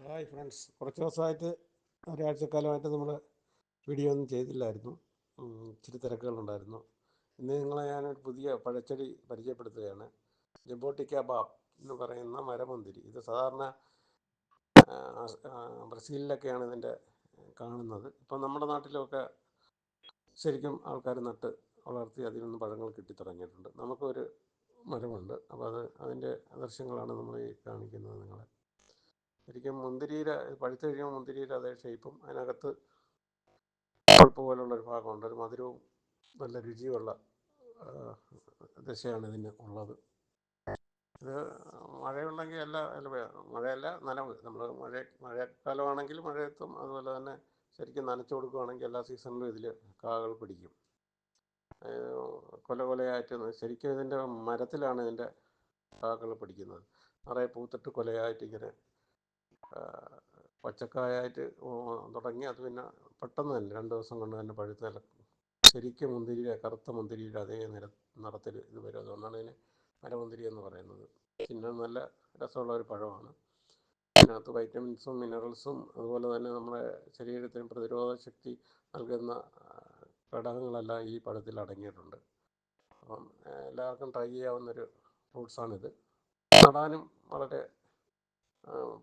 Hi friends, കുറച്ച് ദിവസമായിട്ട് ഒരാഴ്ചക്കാലമായിട്ട് നമ്മൾ വീഡിയോ ഒന്നും ചെയ്തില്ലായിരുന്നു. ഇച്ചിരി തിരക്കുകളുണ്ടായിരുന്നു. ഇന്ന് നിങ്ങളെ ഞാനൊരു പുതിയ പഴച്ചെടി പരിചയപ്പെടുത്തുകയാണ്. ജബോട്ടിക്ക ബാബ് എന്ന് പറയുന്ന മരമുന്തിരി. ഇത് സാധാരണ ബ്രസീലിലൊക്കെയാണ് ഇതിൻ്റെ കാണുന്നത്. ഇപ്പം നമ്മുടെ നാട്ടിലൊക്കെ ശരിക്കും ആൾക്കാർ നട്ട് വളർത്തി അതിൽ നിന്ന് പഴങ്ങൾ കിട്ടിത്തുടങ്ങിയിട്ടുണ്ട്. നമുക്കൊരു മരമുണ്ട്, അപ്പോൾ അതിൻ്റെ ദൃശ്യങ്ങളാണ് നമ്മൾ ഈ കാണിക്കുന്നത് നിങ്ങളെ. ശരിക്കും മുന്തിരിയുടെ പഴുത്ത് കഴിയുമ്പോൾ മുന്തിരിയുടെ അതേ ഷേപ്പും അതിനകത്ത് പൾപ്പ് പോലുള്ളൊരു ഭാഗമുണ്ട്. ഒരു മധുരവും നല്ല രുചിയുള്ള ദശയാണ് ഇതിന് ഉള്ളത്. ഇത് മഴയുണ്ടെങ്കിൽ മഴയല്ല, നനവ്. നമ്മൾ മഴക്കാലമാണെങ്കിൽ മഴയത്തും, അതുപോലെ തന്നെ ശരിക്കും നനച്ചു കൊടുക്കുകയാണെങ്കിൽ എല്ലാ സീസണിലും ഇതിൽ കാകൾ പിടിക്കും. കൊലയായിട്ട് ശരിക്കും ഇതിൻ്റെ മരത്തിലാണ് ഇതിൻ്റെ കാകൾ പിടിക്കുന്നത്. നിറയെ പൂത്തിട്ട് കൊലയായിട്ട് ഇങ്ങനെ പച്ചക്കായായിട്ട് തുടങ്ങി. അത് പിന്നെ പെട്ടെന്ന് തന്നെ 2 ദിവസം കൊണ്ട് തന്നെ പഴുത്ത് ശരിക്കും മുന്തിരിയുടെ കറുത്ത മുന്തിരിയുടെ അതേ നിറത്തിൽ ഇത് വരും. അതുകൊണ്ടാണ് ഇതിന് മരമുന്തിരി എന്ന് പറയുന്നത്. പിന്നെ നല്ല രസമുള്ള ഒരു പഴമാണ്. ഇതിനകത്ത് വൈറ്റമിൻസും മിനറൽസും അതുപോലെ തന്നെ നമ്മുടെ ശരീരത്തിന് പ്രതിരോധ ശക്തി നൽകുന്ന ഘടകങ്ങളെല്ലാം ഈ പഴത്തിൽ അടങ്ങിയിട്ടുണ്ട്. അപ്പം എല്ലാവർക്കും ട്രൈ ചെയ്യാവുന്നൊരു ഫ്രൂട്ട്സാണിത്. നടാനും വളരെ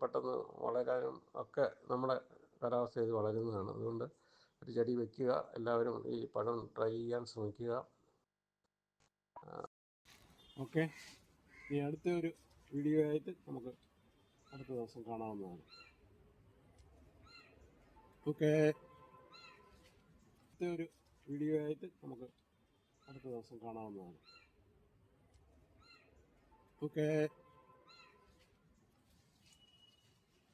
പെട്ടെന്ന് വളരാനും ഒക്കെ നമ്മുടെ കാലാവസ്ഥ ഇത് വളരുന്നതാണ്. അതുകൊണ്ട് ഒരു ചെടി വയ്ക്കുക, എല്ലാവരും ഈ പഴം ട്രൈ ചെയ്യാൻ ശ്രമിക്കുക. ഓക്കെ, ഇനി അടുത്ത ഒരു വീഡിയോ ആയിട്ട് നമുക്ക് അടുത്ത ദിവസം കാണാവുന്നതാണ്. ഓക്കെ, അടുത്ത ഒരു വീഡിയോ ആയിട്ട് നമുക്ക് അടുത്ത ദിവസം കാണാവുന്നതാണ്. ഓക്കെ.